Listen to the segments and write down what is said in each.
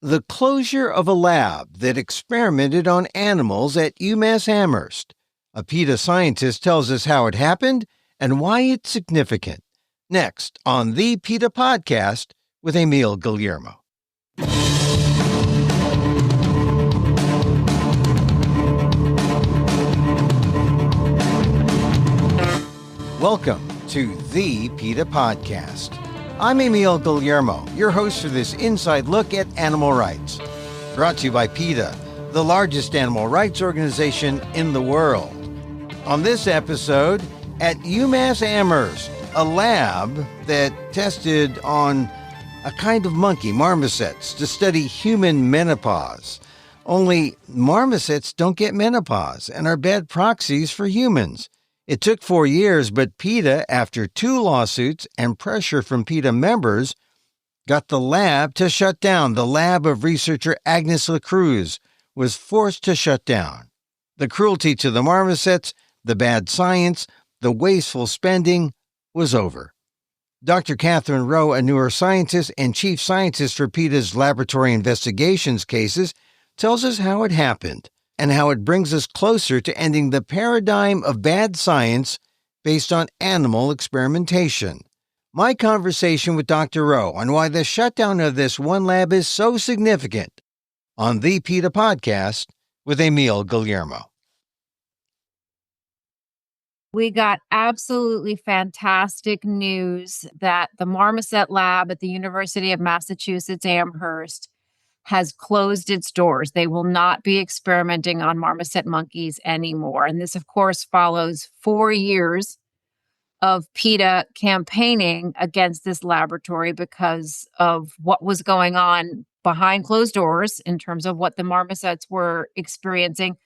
The closure of a lab that experimented on animals at UMass-Amherst. A PETA scientist tells us how it happened and why it's significant. Next on the PETA podcast with Emil Guillermo. Welcome to the PETA podcast. I'm Emil Guillermo, your host for this inside look at animal rights. Brought to you by PETA, the largest animal rights organization in the world. On this episode, at UMass-Amherst, a lab that tested on a kind of monkey, marmosets, to study human menopause. Only marmosets don't get menopause and are bad proxies for humans. It took 4 years, but PETA, after 2 lawsuits and pressure from PETA members, got the lab to shut down. The lab of researcher Agnes Lecreuse was forced to shut down. The cruelty to the marmosets, the bad science, the wasteful spending was over. Dr. Katherine Roe, a neuroscientist and chief scientist for PETA's laboratory investigations cases, tells us how it happened and how it brings us closer to ending the paradigm of bad science based on animal experimentation. My conversation with Dr. Roe on why the shutdown of this one lab is so significant on the PETA podcast with Emil Guillermo. We got absolutely fantastic news that the marmoset lab at the University of Massachusetts Amherst has closed its doors. They will not be experimenting on marmoset monkeys anymore. And this, of course, follows 4 years of PETA campaigning against this laboratory because of what was going on behind closed doors in terms of what the marmosets were experiencing,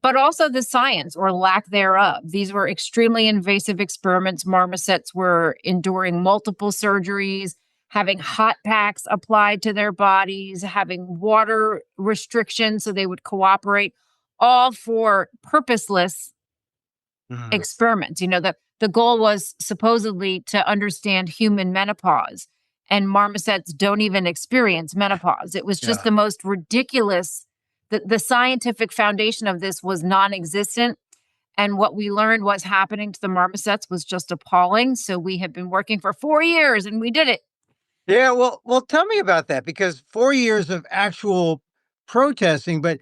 but also the science or lack thereof. These were extremely invasive experiments. Marmosets were enduring multiple surgeries, having hot packs applied to their bodies, having water restrictions so they would cooperate, all for purposeless experiments. You know, the goal was supposedly to understand human menopause, and marmosets don't even experience menopause. It was just the most ridiculous. The scientific foundation of this was non-existent. And what we learned was happening to the marmosets was just appalling. So we have been working for 4 years and we did it. Yeah, well, tell me about that, because 4 years of actual protesting, but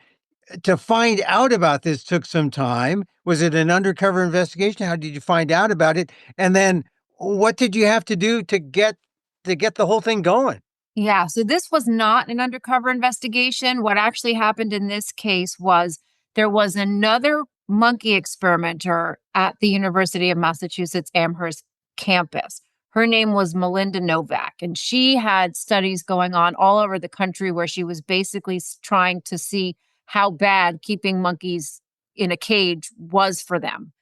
to find out about this took some time. Was it an undercover investigation? How did you find out about it? And then what did you have to do to get the whole thing going? Yeah, so this was not an undercover investigation. What actually happened in this case was there was another monkey experimenter at the University of Massachusetts Amherst campus. Her name was Melinda Novak, and she had studies going on all over the country where she was basically trying to see how bad keeping monkeys in a cage was for them.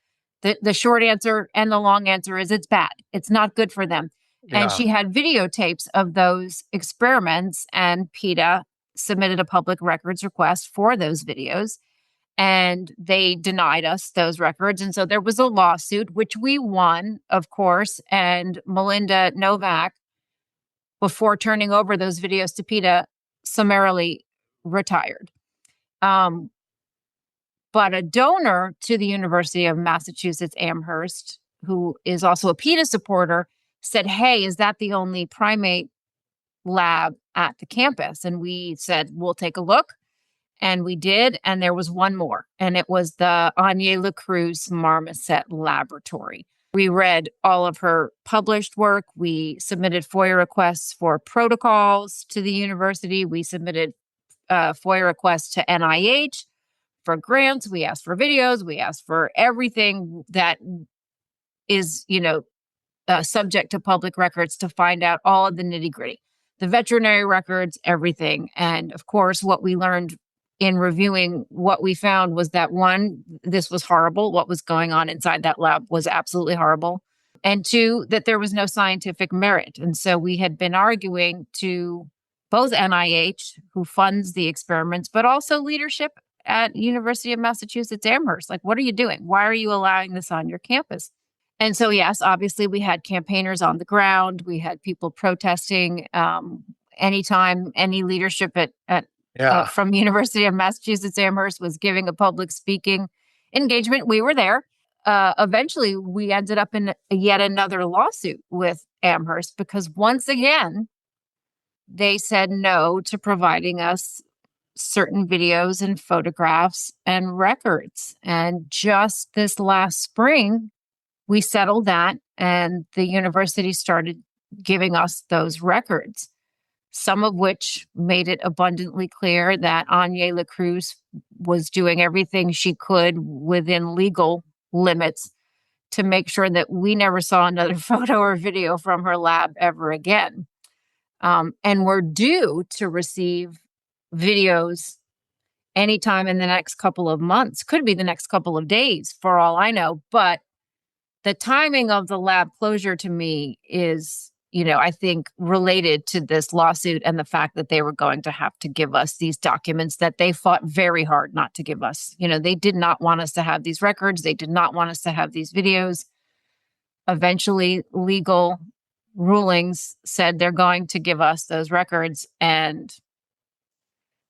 The short answer and the long answer is it's bad. It's not good for them. Yeah. And she had videotapes of those experiments, and PETA submitted a public records request for those videos. And they denied us those records. And so there was a lawsuit, which we won, of course. And Melinda Novak, before turning over those videos to PETA, summarily retired. But a donor to the University of Massachusetts Amherst, who is also a PETA supporter, said, "Hey, is that the only primate lab at the campus?" And we said, "We'll take a look." And we did, and there was one more, and it was the Agnes Lecreuse Marmoset Laboratory. We read all of her published work. We submitted FOIA requests for protocols to the university. We submitted FOIA requests to NIH for grants. We asked for videos. We asked for everything that is, subject to public records to find out all of the nitty-gritty, the veterinary records, everything. And of course, what we learned in reviewing what we found was that, one, this was horrible. What was going on inside that lab was absolutely horrible. And two, that there was no scientific merit. And so we had been arguing to both NIH, who funds the experiments, but also leadership at University of Massachusetts Amherst. Like, what are you doing? Why are you allowing this on your campus? And so, yes, obviously we had campaigners on the ground. We had people protesting. anytime any leadership from University of Massachusetts Amherst was giving a public speaking engagement, we were there. Eventually, we ended up in yet another lawsuit with Amherst because once again, they said no to providing us certain videos and photographs and records. And just this last spring, we settled that, and the university started giving us those records, some of which made it abundantly clear that Agnes Lecreuse was doing everything she could within legal limits to make sure that we never saw another photo or video from her lab ever again. And we're due to receive videos anytime in the next couple of months. Could be the next couple of days, for all I know. But the timing of the lab closure to me is, I think related to this lawsuit and the fact that they were going to have to give us these documents that they fought very hard not to give us. They did not want us to have these records. They did not want us to have these videos. Eventually, legal rulings said they're going to give us those records. And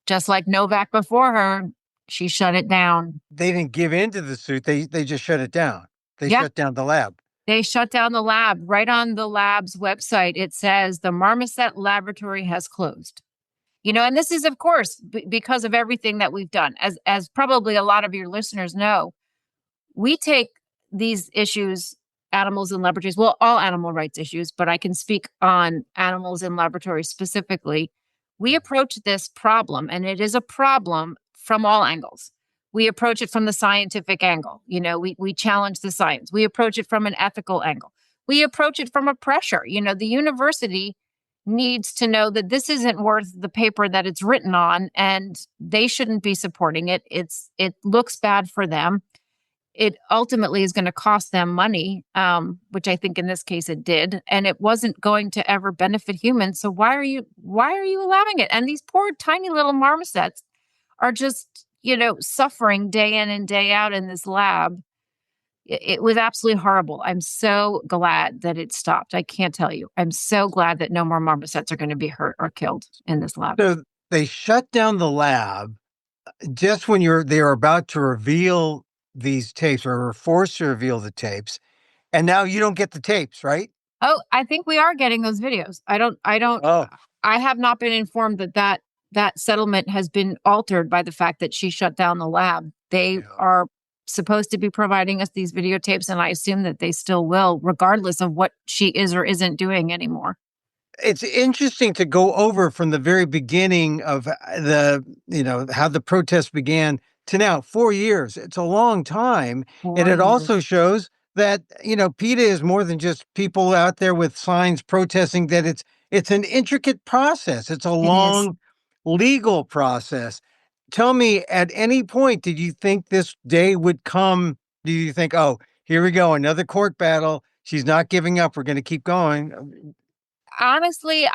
just like Novak before her, she shut it down. They didn't give in to the suit. They just shut it down. They shut down the lab. They shut down the lab. Right on the lab's website, it says the Marmoset laboratory has closed. And this is, of course, because of everything that we've done. As probably a lot of your listeners know, we take these issues, animals in laboratories, well, all animal rights issues, but I can speak on animals in laboratories specifically. We approach this problem, and it is a problem from all angles. We approach it from the scientific angle. We challenge the science. We approach it from an ethical angle. We approach it from a pressure. The university needs to know that this isn't worth the paper that it's written on, and they shouldn't be supporting it. It looks bad for them. It ultimately is going to cost them money, which I think in this case it did, and it wasn't going to ever benefit humans. So why are you allowing it? And these poor tiny little marmosets are just suffering day in and day out in this lab. It was absolutely horrible. I'm so glad that it stopped. I can't tell you. I'm so glad that no more marmosets are going to be hurt or killed in this lab. So they shut down the lab just when they are about to reveal these tapes, or were forced to reveal the tapes, and now you don't get the tapes, right? Oh, I think we are getting those videos. I have not been informed that settlement has been altered by the fact that she shut down the lab. They are supposed to be providing us these videotapes, and I assume that they still will, regardless of what she is or isn't doing anymore. It's interesting to go over from the very beginning of how the protest began to now 4 years. It's a long time. And it also shows that, PETA is more than just people out there with signs protesting, that it's an intricate process. It's a long legal process. Tell me, at any point, did you think this day would come? Do you think, oh, here we go, another court battle. She's not giving up. We're going to keep going. Honestly,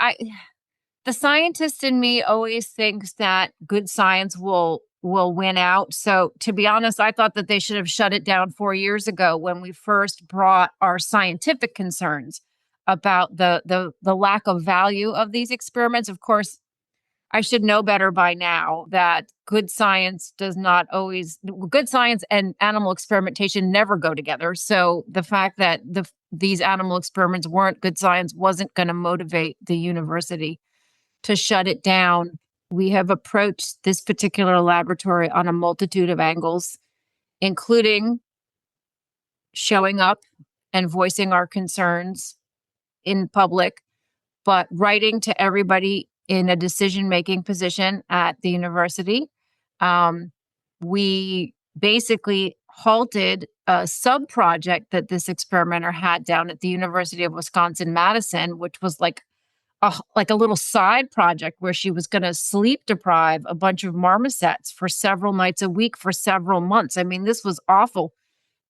the scientist in me always thinks that good science will win out. So to be honest, I thought that they should have shut it down 4 years ago when we first brought our scientific concerns about the lack of value of these experiments. Of course, I should know better by now that good science and animal experimentation never go together. So the fact that these animal experiments weren't good science wasn't going to motivate the university to shut it down. We have approached this particular laboratory on a multitude of angles, including showing up and voicing our concerns in public, but writing to everybody in a decision-making position at the university. We basically halted a sub-project that this experimenter had down at the University of Wisconsin-Madison, which was like a little side project where she was going to sleep deprive a bunch of marmosets for several nights a week for several months. I mean, this was awful.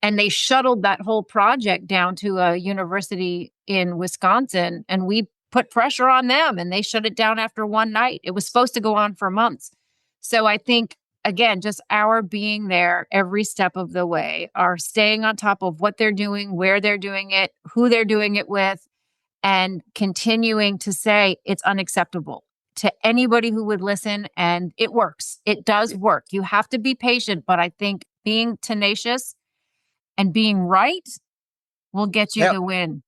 And they shuttled that whole project down to a university in Wisconsin, and we put pressure on them, and they shut it down after one night. It was supposed to go on for months. So I think, again, just our being there every step of the way, our staying on top of what they're doing, where they're doing it, who they're doing it with, and continuing to say it's unacceptable. to anybody who would listen, and it works. It does work. You have to be patient, but I think being tenacious and being right will get you Yep. the win.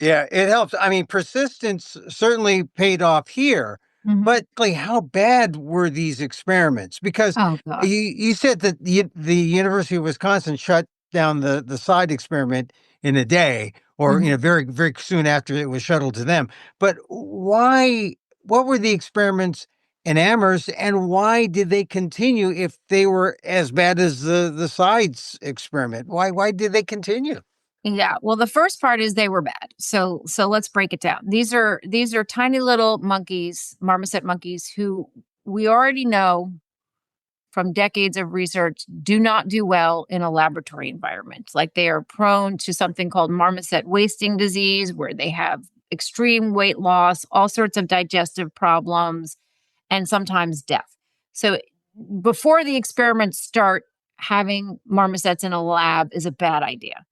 Yeah, it helps. I mean, persistence certainly paid off here, Mhm. but like, how bad were these experiments? Because Oh, God. you said that the University of Wisconsin shut down the side experiment in a day, or Mhm. very very soon after it was shuttled to them. But why? What were the experiments in Amherst, and why did they continue if they were as bad as the sides experiment? Why did they continue? Yeah. Well, the first part is they were bad. So let's break it down. These are tiny little monkeys, marmoset monkeys, who we already know from decades of research do not do well in a laboratory environment. Like, they are prone to something called marmoset wasting disease, where they have extreme weight loss, all sorts of digestive problems, and sometimes death. So before the experiments start, having marmosets in a lab is a bad idea.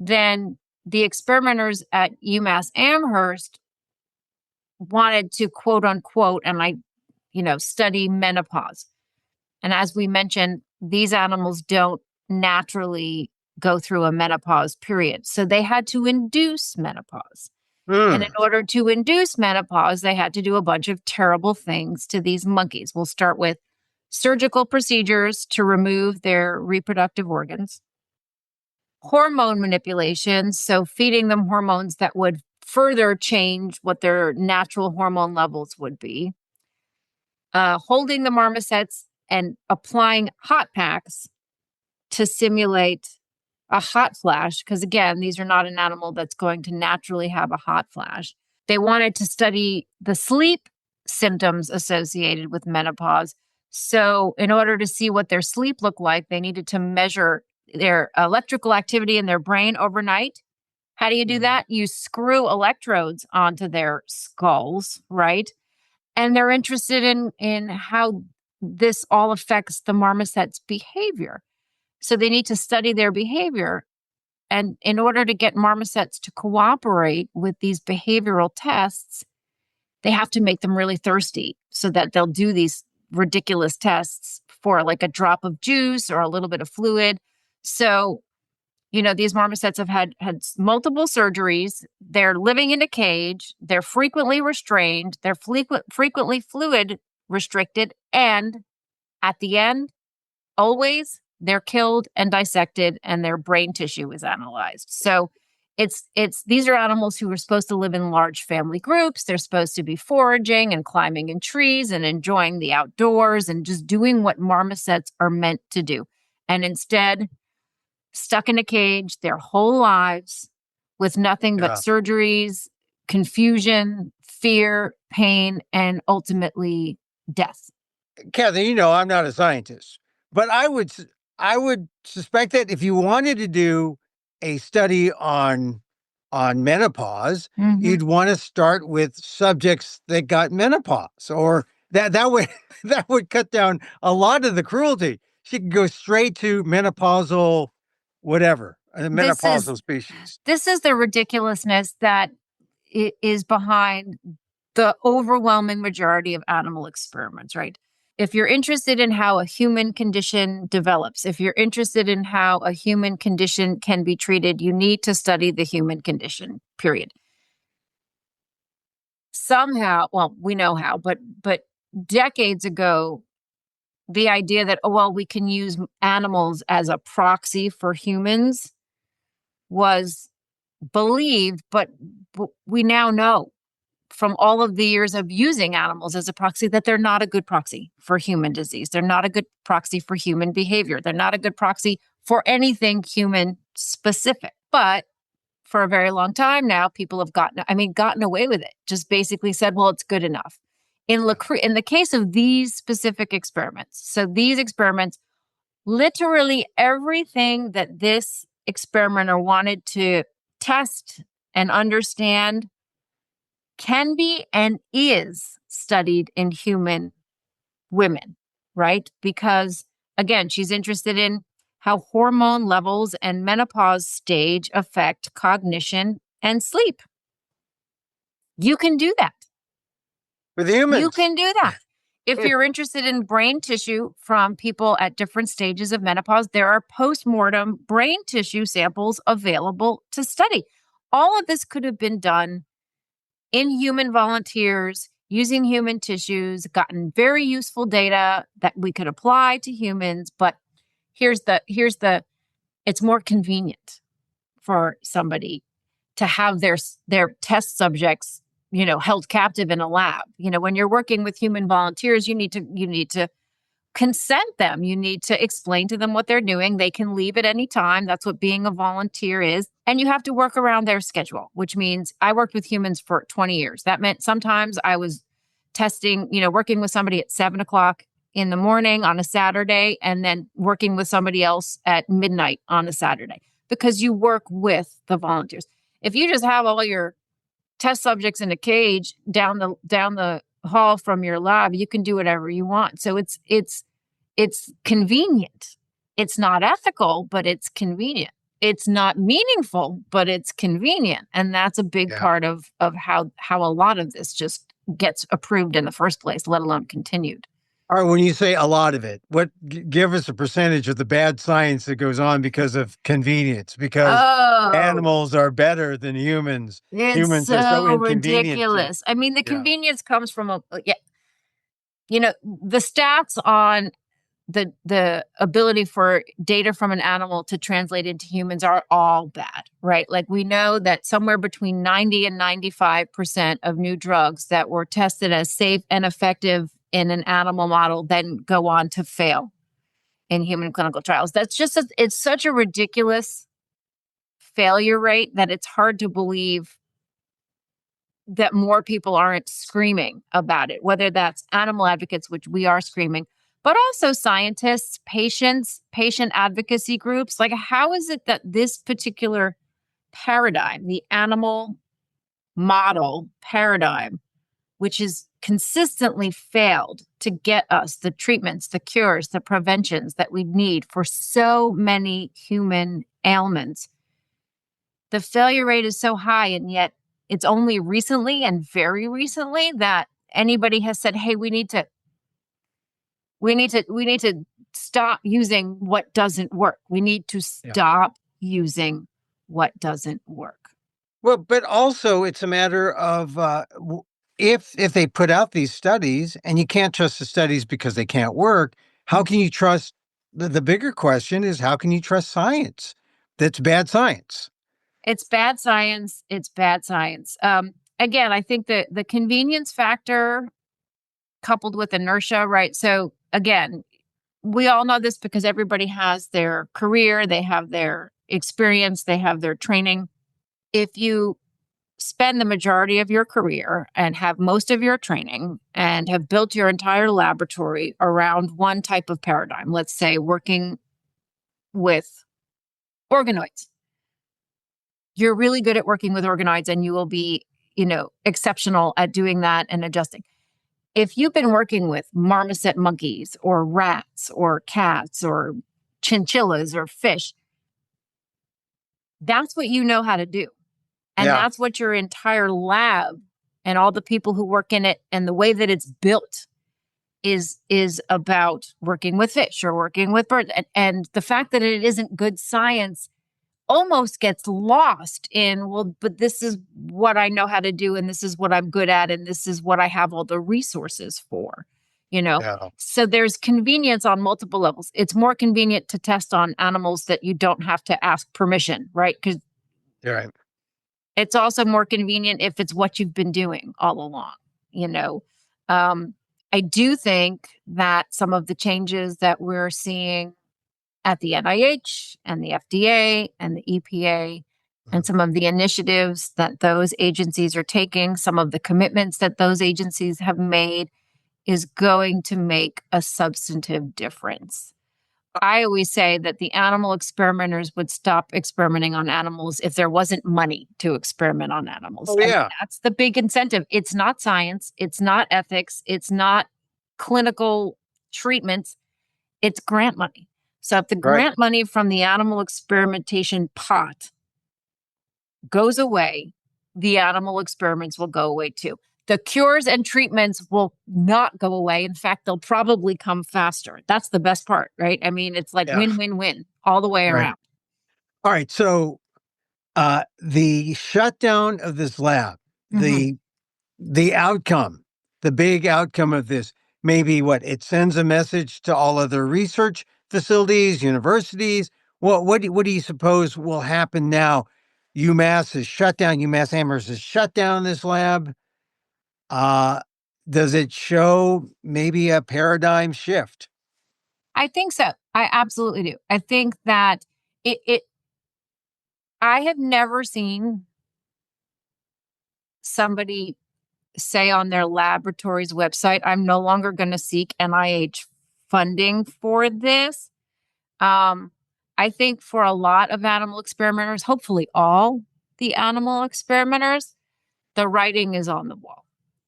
Then the experimenters at UMass-Amherst wanted to, quote unquote, and study menopause. And as we mentioned, these animals don't naturally go through a menopause period. So they had to induce menopause. And in Hmm. order to induce menopause, they had to do a bunch of terrible things to these monkeys. We'll start with surgical procedures to remove their reproductive organs, hormone manipulations, so feeding them hormones that would further change what their natural hormone levels would be, holding the marmosets and applying hot packs to simulate a hot flash, because again, these are not an animal that's going to naturally have a hot flash. They wanted to study the sleep symptoms associated with menopause. So, in order to see what their sleep looked like, they needed to measure their electrical activity in their brain overnight. How do you do that? You screw electrodes onto their skulls, right? And they're interested in how this all affects the marmoset's behavior. So they need to study their behavior. And in order to get marmosets to cooperate with these behavioral tests, they have to make them really thirsty so that they'll do these ridiculous tests for like a drop of juice or a little bit of fluid. So, these marmosets have had multiple surgeries. They're living in a cage. They're frequently restrained. They're frequently fluid restricted. And at the end, always, they're killed and dissected, and their brain tissue is analyzed. So it's these are animals who are supposed to live in large family groups. They're supposed to be foraging and climbing in trees and enjoying the outdoors and just doing what marmosets are meant to do. And instead, stuck in a cage their whole lives with nothing but Yeah. surgeries, confusion, fear, pain, and ultimately death. Kathy, I'm not a scientist, but I would suspect that if you wanted to do a study on menopause, Mhm. you'd want to start with subjects that got menopause, or that would that would cut down a lot of the cruelty. She could go straight to menopausal, whatever, This is menopausal species. this is the ridiculousness that is behind the overwhelming majority of animal experiments, right? If you're interested in how a human condition develops, if you're interested in how a human condition can be treated, you need to study the human condition, period. Somehow, well, we know how, but decades ago, the idea that, oh, well, we can use animals as a proxy for humans was believed, but we now know from all of the years of using animals as a proxy that they're not a good proxy for human disease. They're not a good proxy for human behavior. They're not a good proxy for anything human specific. But for a very long time now, people have gotten away with it. Just basically said, well, it's good enough. In the case of these specific experiments, so these experiments, literally everything that this experimenter wanted to test and understand can be and is studied in human women, right? Because again, she's interested in how hormone levels and menopause stage affect cognition and sleep. You can do that. For the humans. You can do that. If you're interested in brain tissue from people at different stages of menopause, there are postmortem brain tissue samples available to study. All of this could have been done in human volunteers using human tissues, gotten very useful data that we could apply to humans. But here's the it's more convenient for somebody to have their test subjects, held captive in a lab. When you're working with human volunteers, you need to consent them. You need to explain to them what they're doing. They can leave at any time. That's what being a volunteer is. And you have to work around their schedule, which means I worked with humans for 20 years. That meant sometimes I was testing, working with somebody at 7:00 in the morning on a Saturday, and then working with somebody else at midnight on a Saturday, because you work with the volunteers. If you just have all your test subjects in a cage down the hall from your lab, you can do whatever you want. So it's convenient. It's not ethical, but it's convenient. It's not meaningful, but it's convenient. And that's a big part of how a lot of this just gets approved in the first place, let alone continued. All right, when you say a lot of it, give us a percentage of the bad science that goes on because of convenience, because animals are better than humans. Humans are so inconvenient. Ridiculous. I mean, the convenience comes from the stats on the ability for data from an animal to translate into humans are all bad, right? Like, we know that somewhere between 90 and 95% of new drugs that were tested as safe and effective in an animal model then go on to fail in human clinical trials. That's just, it's such a ridiculous failure rate that it's hard to believe that more people aren't screaming about it, whether that's animal advocates, which we are screaming, but also scientists, patients, patient advocacy groups. Like, how is it that this particular paradigm, the animal model paradigm, which has consistently failed to get us the treatments, the cures, the preventions that we need for so many human ailments, the failure rate is so high, and yet it's only recently and very recently that anybody has said, hey, we need to stop using what doesn't work. We need to stop using what doesn't work. Well, but also it's a matter of if they put out these studies, and you can't trust the studies because they can't work, how can you trust? The bigger question is, how can you trust science that's bad science? It's bad science. It's bad science. Again, I think that the convenience factor coupled with inertia, right? So again, we all know this because everybody has their career, they have their experience, they have their training. If you spend the majority of your career and have most of your training and have built your entire laboratory around one type of paradigm, let's say working with organoids, you're really good at working with organoids, and you will be, exceptional at doing that and adjusting. If you've been working with marmoset monkeys or rats or cats or chinchillas or fish, that's what you know how to do. And that's what your entire lab and all the people who work in it and the way that it's built is about working with fish or working with birds. And the fact that it isn't good science almost gets lost in, well, but this is what I know how to do, and this is what I'm good at, and this is what I have all the resources for, So there's convenience on multiple levels. It's more convenient to test on animals that you don't have to ask permission, right? Because it's also more convenient if it's what you've been doing all along, I do think that some of the changes that we're seeing at the NIH and the FDA and the EPA and some of the initiatives that those agencies are taking, some of the commitments that those agencies have made, is going to make a substantive difference. I always say that the animal experimenters would stop experimenting on animals if there wasn't money to experiment on animals. Oh, yeah. And that's the big incentive. It's not science. It's not ethics. It's not clinical treatments. It's grant money. So if the grant money from the animal experimentation pot goes away, the animal experiments will go away too. the cures and treatments will not go away. In fact, they'll probably come faster. That's the best part, right? I mean, it's like win, win, win all the way around. All right. So the shutdown of this lab, the outcome, the big outcome of this, maybe what it sends a message to all other research facilities, universities. What do you suppose will happen now? UMass-Amherst has shut down this lab. Does it show maybe a paradigm shift? I think so. I absolutely do. I think that I have never seen somebody say on their laboratory's website, I'm no longer going to seek NIH funding for this. I think for a lot of animal experimenters, hopefully all the animal experimenters, the writing is on the wall.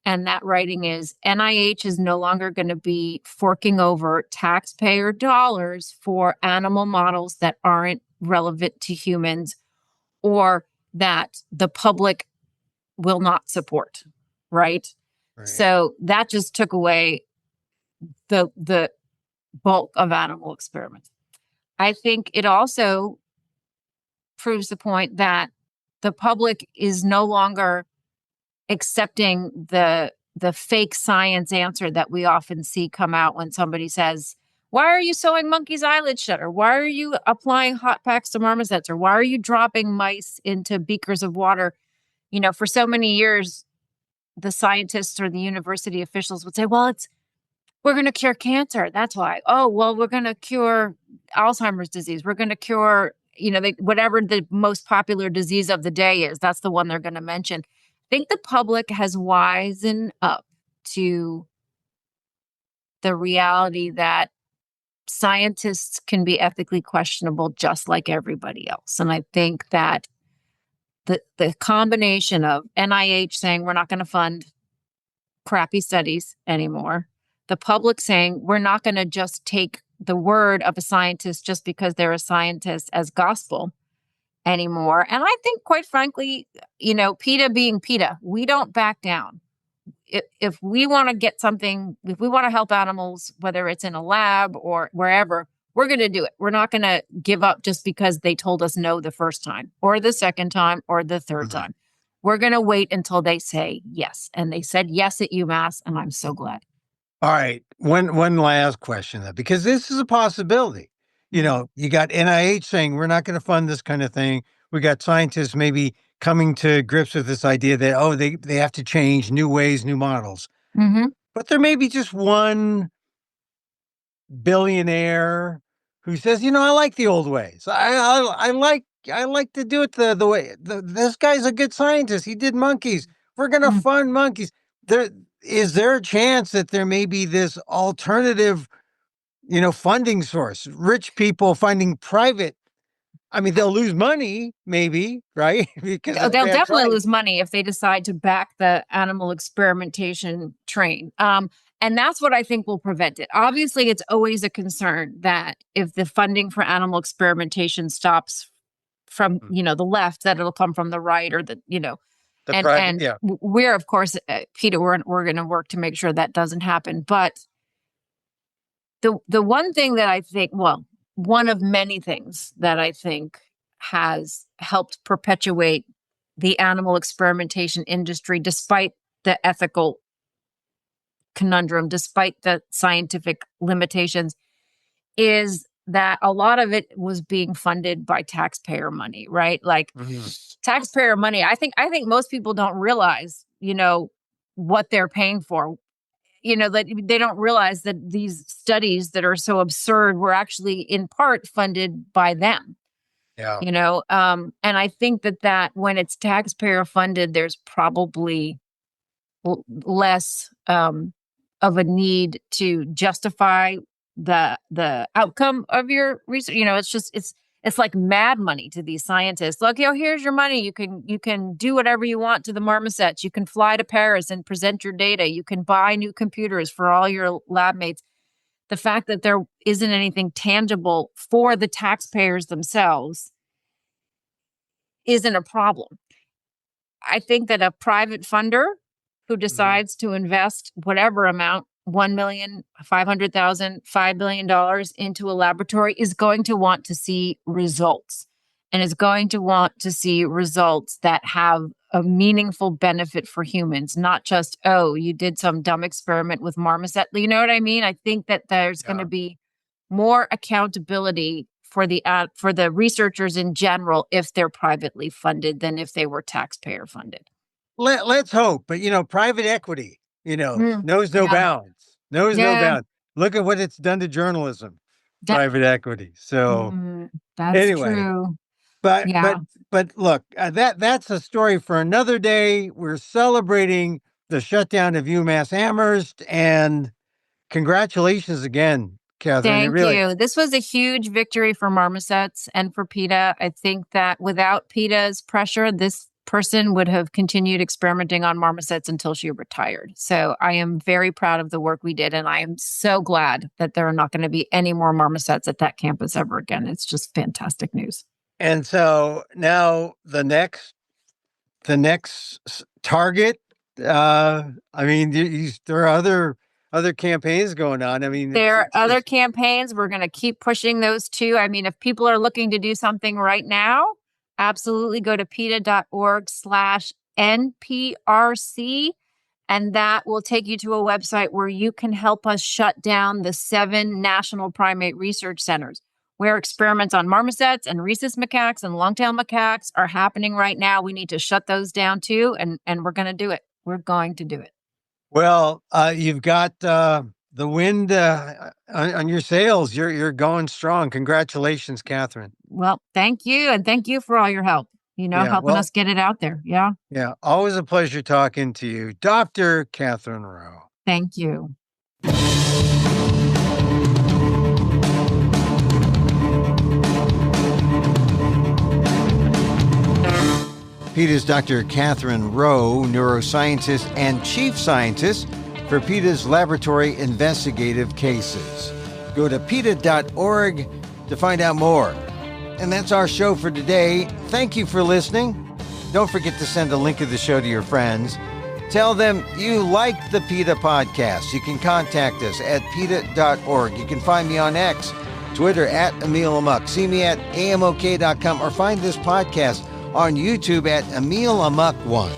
And that writing is NIH is no longer going to be forking over taxpayer dollars for animal models that aren't relevant to humans or that the public will not support, right? So that just took away the bulk of animal experiments. I think it also proves the point that the public is no longer accepting the fake science answer that we often see come out when somebody says, why are you sewing monkeys' eyelids shut? Or why are you applying hot packs to marmosets? Or why are you dropping mice into beakers of water? You know, for so many years, the scientists or the university officials would say, well, we're going to cure cancer. That's why. Oh, well, we're going to cure Alzheimer's disease. We're going to cure, whatever the most popular disease of the day is. That's the one they're going to mention. I think the public has wisened up to the reality that scientists can be ethically questionable just like everybody else. And I think that the combination of NIH saying we're not going to fund crappy studies anymore, the public saying we're not going to just take the word of a scientist just because they're a scientist as gospel anymore. And I think, quite frankly, PETA being PETA, we don't back down. If we want to get something, if we want to help animals, whether it's in a lab or wherever, we're going to do it. We're not going to give up just because they told us no the first time or the second time or the third time. We're going to wait until they say yes. And they said yes at UMass, and I'm so glad. All right. One last question, though, because this is a possibility. You got NIH saying we're not going to fund this kind of thing. We got scientists maybe coming to grips with this idea that, they have to change new ways, new models. But there may be just one billionaire who says, I like the old ways. I like to do it the way this guy's a good scientist. He did monkeys. We're going to fund monkeys. Is there a chance that there may be this alternative, funding source? Rich people funding private. I mean, they'll lose money, maybe, right? Because they'll definitely lose money if they decide to back the animal experimentation train. And that's what I think will prevent it. Obviously, it's always a concern that if the funding for animal experimentation stops from, the left, that it'll come from the right or we're, of course, PETA, we're going to work to make sure that doesn't happen. But the one thing that I think, one of many things that I think has helped perpetuate the animal experimentation industry, despite the ethical conundrum, despite the scientific limitations, is that a lot of it was being funded by taxpayer money, right? Like taxpayer money. I think most people don't realize, what they're paying for. That they don't realize that these studies that are so absurd were actually in part funded by them. Yeah. And I think that when it's taxpayer funded, there's probably less of a need to justify the outcome of your research. It's like mad money to these scientists. Look, here's your money. You can do whatever you want to the marmosets. You can fly to Paris and present your data. You can buy new computers for all your lab mates. The fact that there isn't anything tangible for the taxpayers themselves isn't a problem. I think that a private funder who decides to invest whatever amount, $1 million, $500,000, $5 billion into a laboratory is going to want to see results, and is going to want to see results that have a meaningful benefit for humans, not just, oh, you did some dumb experiment with marmoset. You know what I mean? I think that there's going to be more accountability for the researchers in general if they're privately funded than if they were taxpayer funded. Let's hope, but private equity, knows no bounds. No bounds. Look at what it's done to journalism, private equity. So that's anyway, true. But look, that's a story for another day. We're celebrating the shutdown of UMass-Amherst, and congratulations again, Katherine. Thank you. This was a huge victory for marmosets and for PETA. I think that without PETA's pressure, this person would have continued experimenting on marmosets until she retired. So I am very proud of the work we did, and I am so glad that there are not going to be any more marmosets at that campus ever again. It's just fantastic news. And so now the next target. There are other campaigns going on. There are other campaigns. We're going to keep pushing those too. If people are looking to do something right now, absolutely go to PETA.org/NPRC, and that will take you to a website where you can help us shut down the 7 national primate research centers where experiments on marmosets and rhesus macaques and long-tailed macaques are happening right now. We need to shut those down too, and we're going to do it. We're going to do it. Well, you've got the wind on your sails. You're going strong. Congratulations, Katherine. Well, thank you, and thank you for all your help. Helping us get it out there. Yeah. Yeah. Always a pleasure talking to you, Dr. Katherine Roe. Thank you. PETA's Dr. Katherine Roe, neuroscientist and chief scientist for PETA's Laboratory Investigative Cases. Go to PETA.org to find out more. And that's our show for today. Thank you for listening. Don't forget to send a link of the show to your friends. Tell them you like the PETA podcast. You can contact us at PETA.org. You can find me on X, Twitter at Emil Amok. See me at AMOK.com, or find this podcast on YouTube at Emil Amok 1.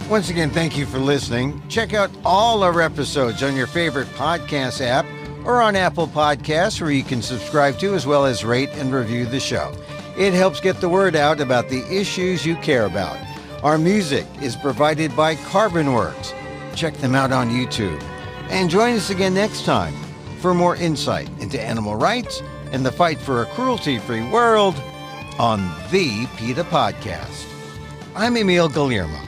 Once again, thank you for listening. Check out all our episodes on your favorite podcast app or on Apple Podcasts, where you can subscribe to as well as rate and review the show. It helps get the word out about the issues you care about. Our music is provided by Carbonworks. Check them out on YouTube. And join us again next time for more insight into animal rights and the fight for a cruelty-free world on the PETA Podcast. I'm Emil Guillermo.